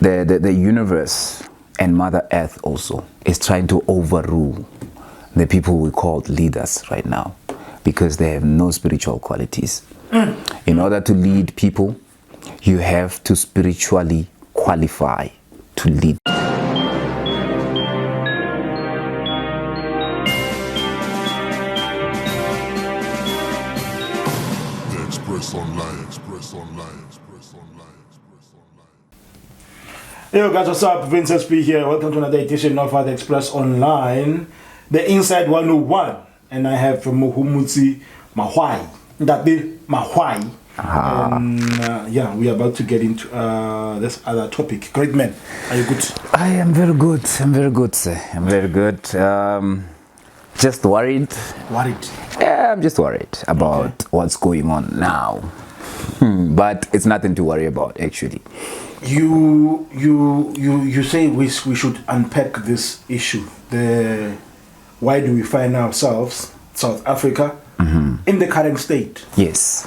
the universe and Mother Earth also is trying to overrule the people we call leaders right now, because they have no spiritual qualities. In order to lead people, you have to spiritually qualify to lead. Yo guys, what's up? Vincent P here. Welcome to another edition of The Express Online, the Inside 101. And I have Muhumuzi Mahwai. That be Mahwai. And yeah, we are about to get into this other topic. Great man. Are you good? I am very good. I'm very good, sir. I'm very good. Just worried. Worried? Yeah, I'm just worried about what's going on now. But it's nothing to worry about, actually. You say we should unpack this issue. Why do we find ourselves, South Africa, in the current state? Yes.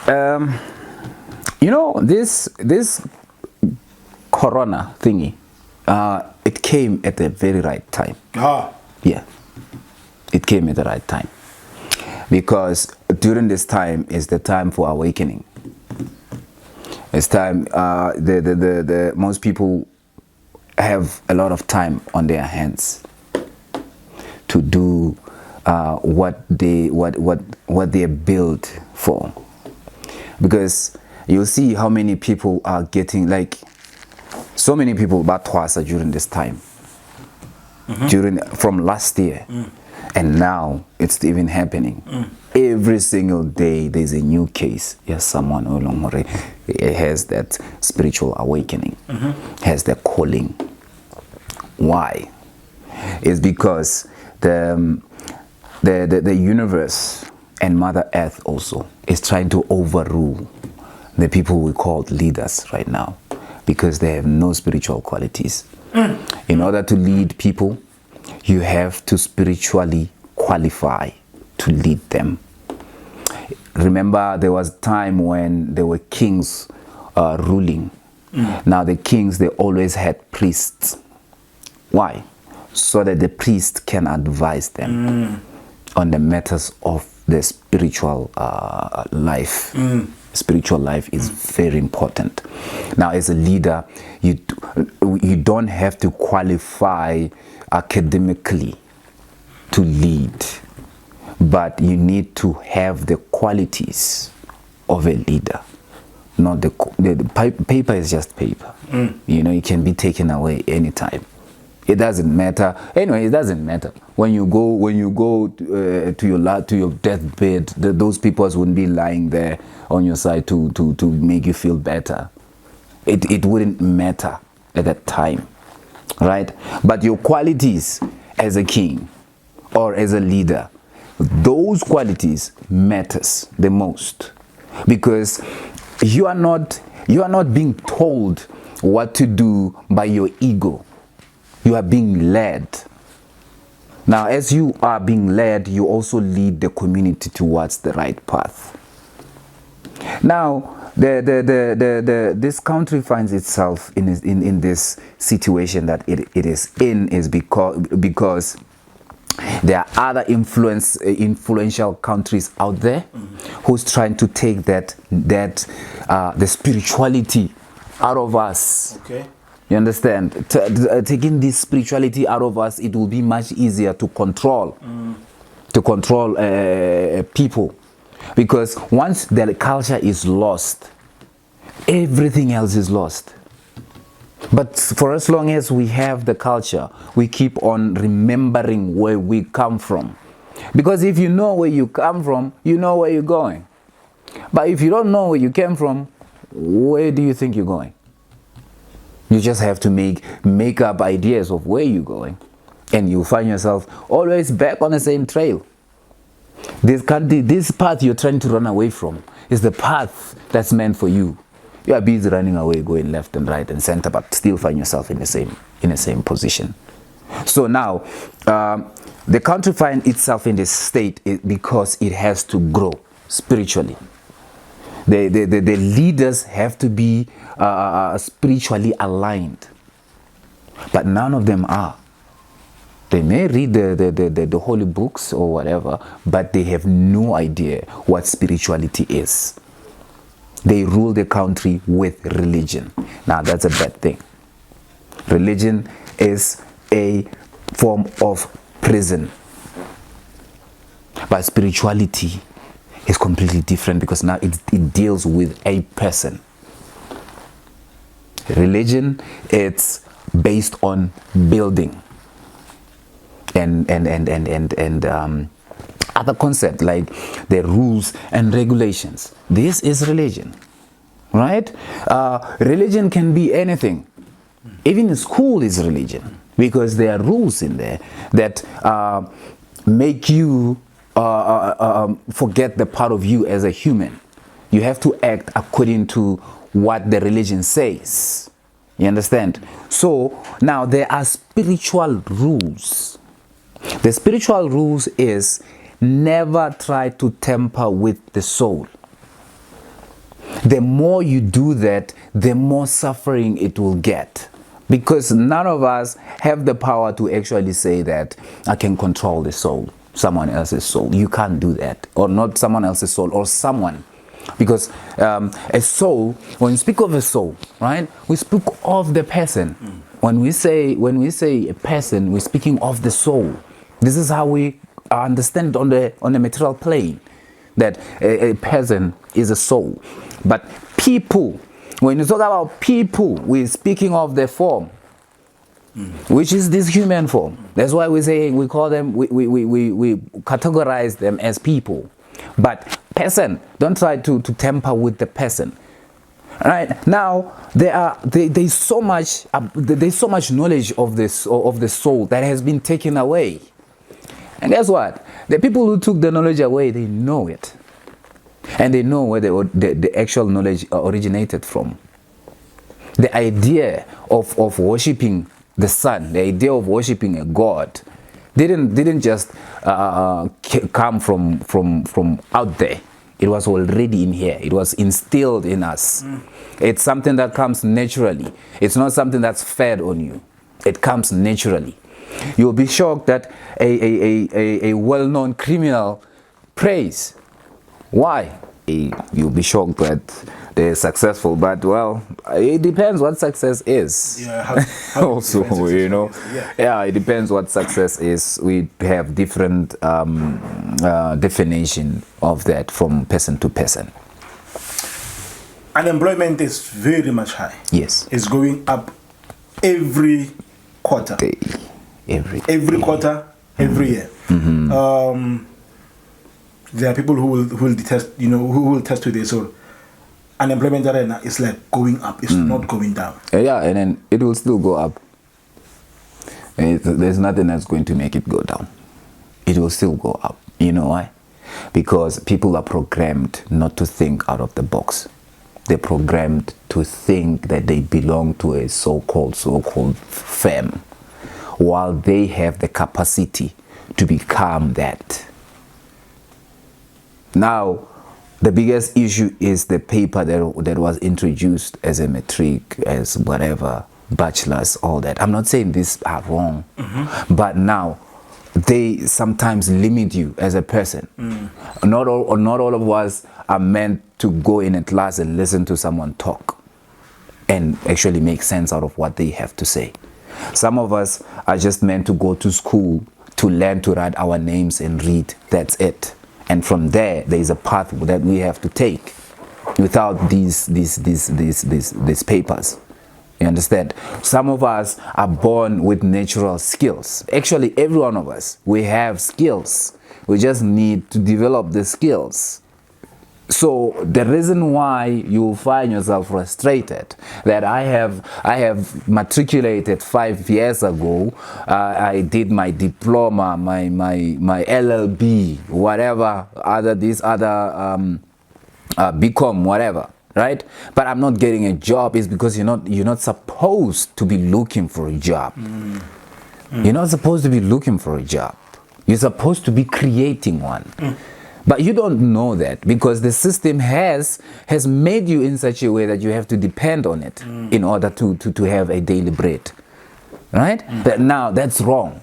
You know, this corona thingy, it came at the very right time. Yeah, it came at the right time, because during this time is the time for awakening. It's time. The most people have a lot of time on their hands to do what they're built for. Because you'll see how many people are getting, like, so many people bought Twasa during this time, from last year, and now it's even happening. Every single day there's a new case. Yes, someone has that spiritual awakening, has the calling. Why? It's because the universe and Mother Earth also is trying to overrule the people we call leaders right now, because they have no spiritual qualities. In order to lead people, you have to spiritually qualify to lead them. Remember, there was a time when there were kings ruling. Now the kings, they always had priests. Why? So that the priest can advise them on the matters of the spiritual life. Spiritual life is very important. Now, as a leader, you don't have to qualify academically to lead, but you need to have the qualities of a leader. Not the paper is just paper. You know, it can be taken away anytime. It doesn't matter. Anyway, it doesn't matter. When you go to your deathbed, those people wouldn't be lying there on your side to make you feel better. It wouldn't matter at that time, right? But your qualities as a king or as a leader, those qualities matters the most, because you are not being told what to do by your ego. You are being led. Now, as you are being led, you also lead the community towards the right path. Now, this country finds itself in this situation that it is in is because there are other influential countries out there who's trying to take the spirituality out of us. Okay. You understand? Taking this spirituality out of us, it will be much easier to control people, because once the culture is lost, everything else is lost. But for as long as we have the culture, we keep on remembering where we come from, because if you know where you come from, you know where you're going. But if you don't know where you came from, where do you think you're going? You just have to make up ideas of where you're going, and you find yourself always back on the same trail. This path you're trying to run away from is the path that's meant for you. You are busy running away, going left and right and center, but still find yourself in the same position. So now, the country finds itself in this state because it has to grow spiritually. The leaders have to be spiritually aligned, but none of them are. They may read the holy books or whatever, but they have no idea what spirituality is. They rule the country with religion. Now that's a bad thing. Religion is a form of prison, but spirituality is completely different, because now it deals with a person. Religion, it's based on building and other concepts like the rules and regulations. This is religion, right? Religion can be anything. Even school is religion, because there are rules in there that make you forget the part of you as a human. You have to act according to what the religion says. You understand? So now there are spiritual rules. The spiritual rules is never try to tamper with the soul. The more you do that, the more suffering it will get. Because none of us have the power to actually say that I can control the soul, someone else's soul. You can't do that. Or not someone else's soul, or someone. Because a soul, when we speak of a soul, right, we speak of the person. When we say a person, we're speaking of the soul. This is how we understand on the material plane, that a person is a soul. But people, when you talk about people, we're speaking of the form, which is this human form. That's why we call them, we categorize them as people. But person, don't try to tamper with the person. Right now, there's so much knowledge of the soul that has been taken away. And guess what? The people who took the knowledge away, they know it. And they know where the actual knowledge originated from. The idea of worshiping the sun, the idea of worshiping a god, didn't just come from out there. It was already in here. It was instilled in us. It's something that comes naturally. It's not something that's fed on you. It comes naturally. You'll be shocked that a well-known criminal prays. Why? You'll be shocked that they're successful, but well, it depends what success is. Yeah, how also, you know, yeah, it depends what success is. We have different definition of that from person to person. Unemployment is very much high. Yes, it's going up every quarter. Every quarter, every year. There are people who will detest, who will test to this. So unemployment arena is like going up. It's not going down. Yeah, and then it will still go up. There's nothing that's going to make it go down. It will still go up. You know why? Because people are programmed not to think out of the box. They're programmed to think that they belong to a so-called firm, while they have the capacity to become that. Now, the biggest issue is the paper that was introduced as a matric, as whatever, bachelors, all that. I'm not saying these are wrong, but now they sometimes limit you as a person. Not all of us are meant to go in a class and listen to someone talk and actually make sense out of what they have to say. Some of us are just meant to go to school to learn to write our names and read. That's it. And from there is a path that we have to take without these papers. You understand? Some of us are born with natural skills. Actually, every one of us, we have skills. We just need to develop the skills. So the reason why you find yourself frustrated that I have matriculated 5 years ago, I did my diploma, my LLB, whatever, BCom, whatever, right? But I'm not getting a job is because you're not supposed to be looking for a job. You're not supposed to be looking for a job. You're supposed to be creating one. But you don't know that because the system has made you in such a way that you have to depend on it in order to have a daily bread. Right? But now that's wrong.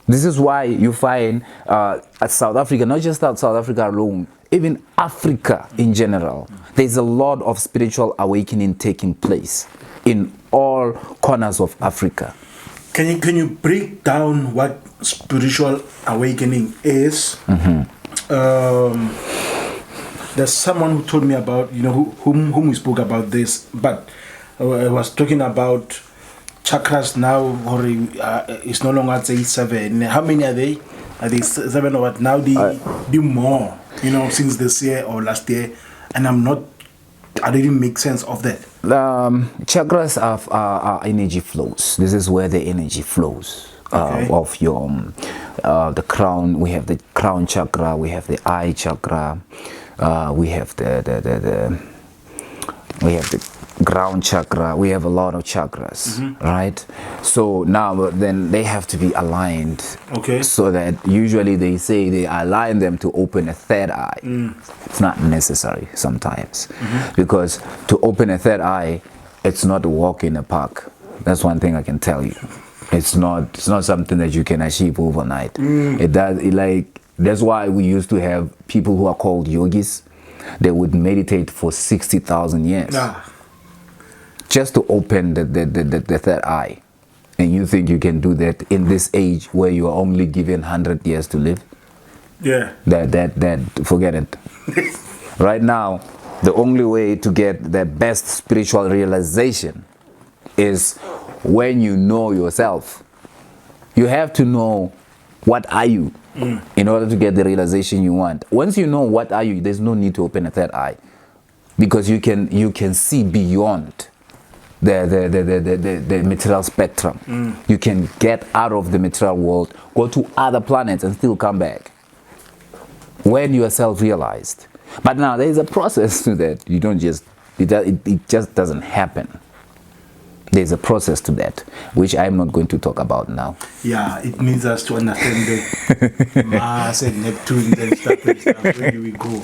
This is why you find at South Africa, not just South Africa alone, even Africa in general, there's a lot of spiritual awakening taking place in all corners of Africa. Can you break down what spiritual awakening is? There's someone who told me about, whom we spoke about this, but I was talking about chakras now, or it's no longer say 7. How many are they? Are they 7 or what? Now they do more, since this year or last year, and I didn't make sense of that. Chakras are energy flows. This is where the energy flows. Of your the crown. We have the crown chakra, we have the eye chakra, we have the ground chakra. We have a lot of chakras, right? So now then they have to be aligned, so that usually they say they align them to open a third eye. It's not necessary sometimes, because to open a third eye, it's not a walk in the park. That's one thing I can tell you. It's not something that you can achieve overnight. That's why we used to have people who are called yogis. They would meditate for 60,000 years just to open the third eye. And you think you can do that in this age where you are only given 100 years to live? Yeah. That forget it. Right now, the only way to get the best spiritual realization is when you know yourself. You have to know what are you in order to get the realization you want. Once you know what are you, there's no need to open a third eye, because you can see beyond the material spectrum. You can get out of the material world, go to other planets and still come back when you are self-realized. But now there is a process to that. You don't just it just doesn't happen. There's a process to that, which I'm not going to talk about now. Yeah, it needs us to understand the Mars and Neptune and stuff. Where do we go?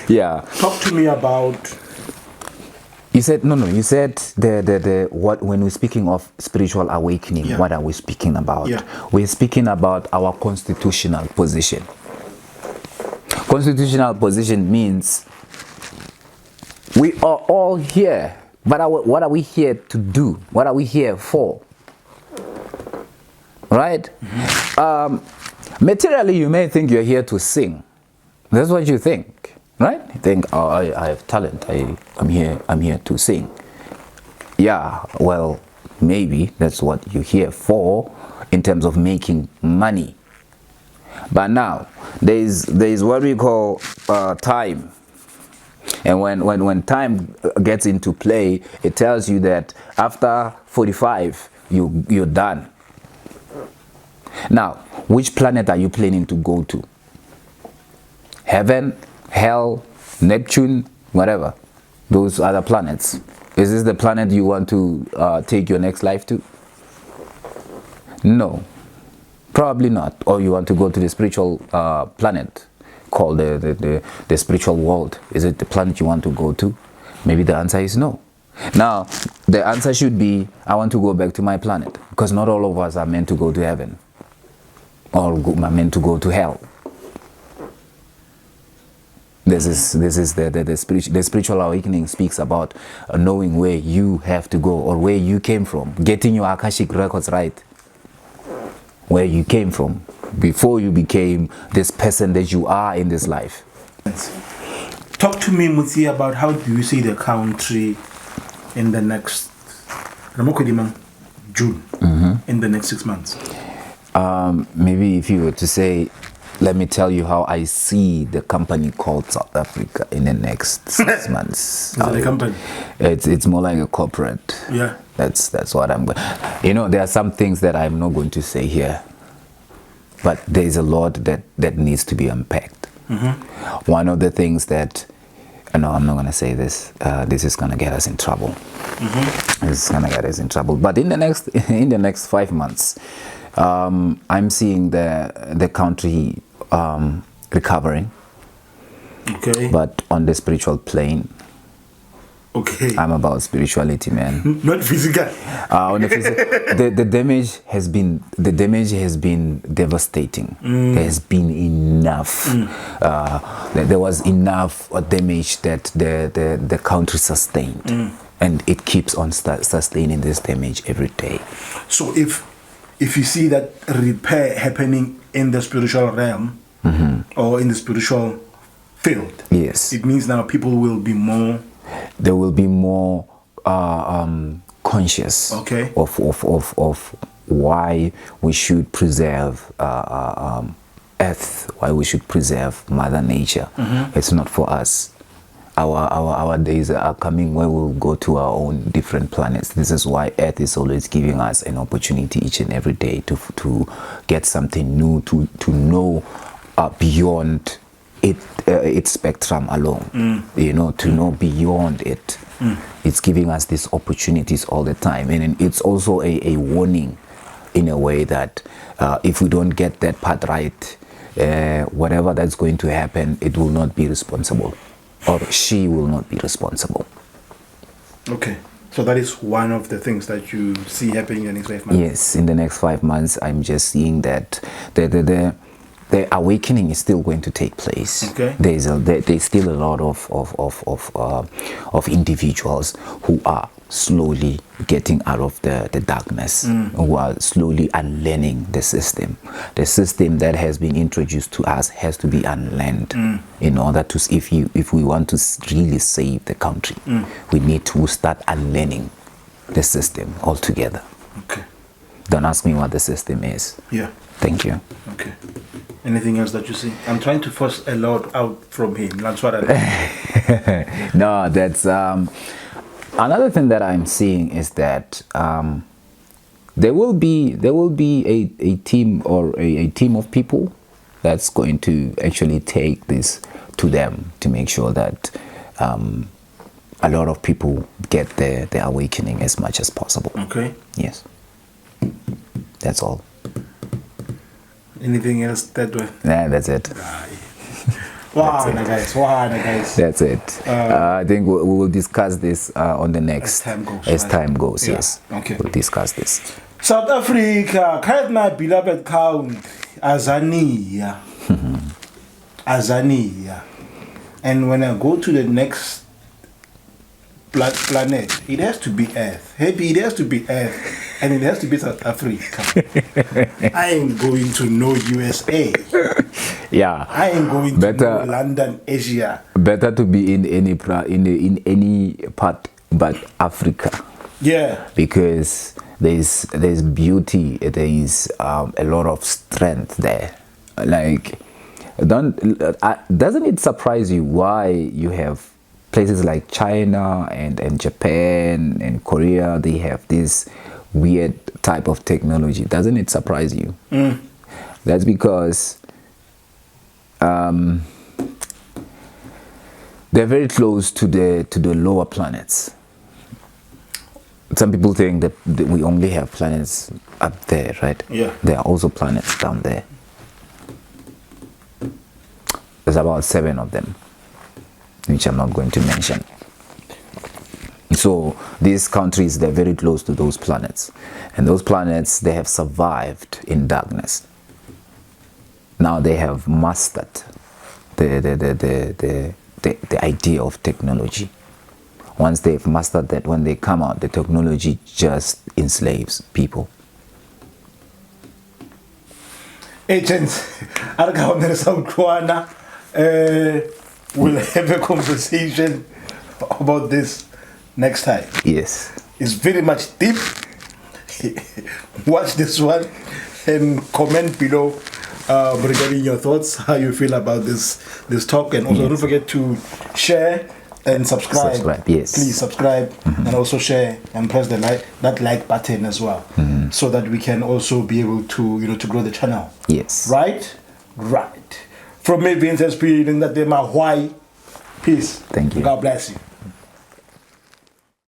Yeah. Talk to me about. You said no. You said the what when we're speaking of spiritual awakening. What are we speaking about? We're speaking about our constitutional position. Constitutional position means we are all here. But what are we here to do? What are we here for? Right? Materially, you may think you're here to sing. That's what you think, right? You think, oh, I have talent. I'm here to sing. Yeah, well, maybe that's what you're here for in terms of making money. But now, there's what we call time. And when time gets into play, it tells you that after 45, you're done. Now, which planet are you planning to go to? Heaven, hell, Neptune, whatever. Those other planets. Is this the planet you want to take your next life to? No, probably not. Or you want to go to the spiritual planet called the spiritual world. Is it the planet you want to go to? Maybe the answer is no. Now, the answer should be, I want to go back to my planet, because not all of us are meant to go to heaven or are meant to go to hell. This is the spiritual awakening speaks about knowing where you have to go or where you came from, getting your Akashic records right, where you came from before you became this person that you are in this life. Talk to me, Mutsi, about how do you see the country in the next June, in the next 6 months? Maybe if you were to say, let me tell you how I see the company called South Africa in the next 6 months. Is it a company? It's more like a corporate. Yeah. That's what I'm going. There are some things that I'm not going to say here, but there's a lot that needs to be unpacked. One of the things that, no, I'm not going to say this. This is going to get us in trouble. This is going to get us in trouble. But in the next 5 months, I'm seeing the country recovering. Okay. But on the spiritual plane, Okay. I'm about spirituality, man. Not physical. On the, the damage has been devastating. There has been enough. There was enough damage that the country sustained, and it keeps on sustaining this damage every day. So if you see that repair happening in the spiritual realm or in the spiritual field, Yes, it means now people will be more. they will be more conscious Okay. of why we should preserve Earth, why we should preserve Mother Nature. It's not for us. Our days are coming where we'll go to our own different planets. This is why Earth is always giving us an opportunity each and every day to get something new, to know beyond its spectrum alone, to know beyond it. It's giving us these opportunities all the time, and it's also a warning in a way that if we don't get that part right, whatever that's going to happen, it will not be responsible, or she will not be responsible. Okay. So that is one of the things that you see happening in the next 5 months. Yes, in the next 5 months, I'm just seeing that the awakening is still going to take place. Okay. There's still a lot of individuals who are slowly getting out of the darkness, who are slowly unlearning the system. The system that has been introduced to us has to be unlearned in order to, if we want to really save the country, we need to start unlearning the system altogether. Okay. Don't ask me what the system is. Yeah. Thank you. Okay. Anything else that you see? I'm trying to force a lot out from him. That's what I No, that's another thing that I'm seeing is that there will be a team or a team of people that's going to actually take this to them to make sure that a lot of people get their awakening as much as possible. Okay. Yes. That's all. Anything else that way? Yeah, that's it. Wow, guys. That's it. I think we will discuss this on the next as time goes. Yeah. Yes. Okay. We'll discuss this. South Africa, current my beloved country, Azania. Azania. And when I go to the next planet, it has to be Earth. It has to be Earth. And it has to be South Africa. I ain't going to know USA. Yeah. I ain't going to know London, Asia. Better to be in any part but Africa. Yeah. Because there's beauty, there is a lot of strength there. Like, doesn't it surprise you why you have places like China and Japan and Korea, they have this weird type of technology? Doesn't it surprise you? That's because they're very close to the lower planets. Some people think that we only have planets up there, right? Yeah. There are also planets down there. There's about 7 of them, which I'm not going to mention. So these countries, they're very close to those planets, and those planets, they have survived in darkness. Now they have mastered the idea of technology. Once they've mastered that, when they come out, the technology just enslaves people. Agents, we'll have a conversation about this next time. Yes. It's very much deep. Watch this one and comment below regarding your thoughts, how you feel about this talk, and also don't forget to share and subscribe. Yes. Please subscribe and also share and press the that like button as well, so that we can also be able to to grow the channel. Yes. Right. From me, Vince SP, in that day, my why. Peace. Thank you. God bless you.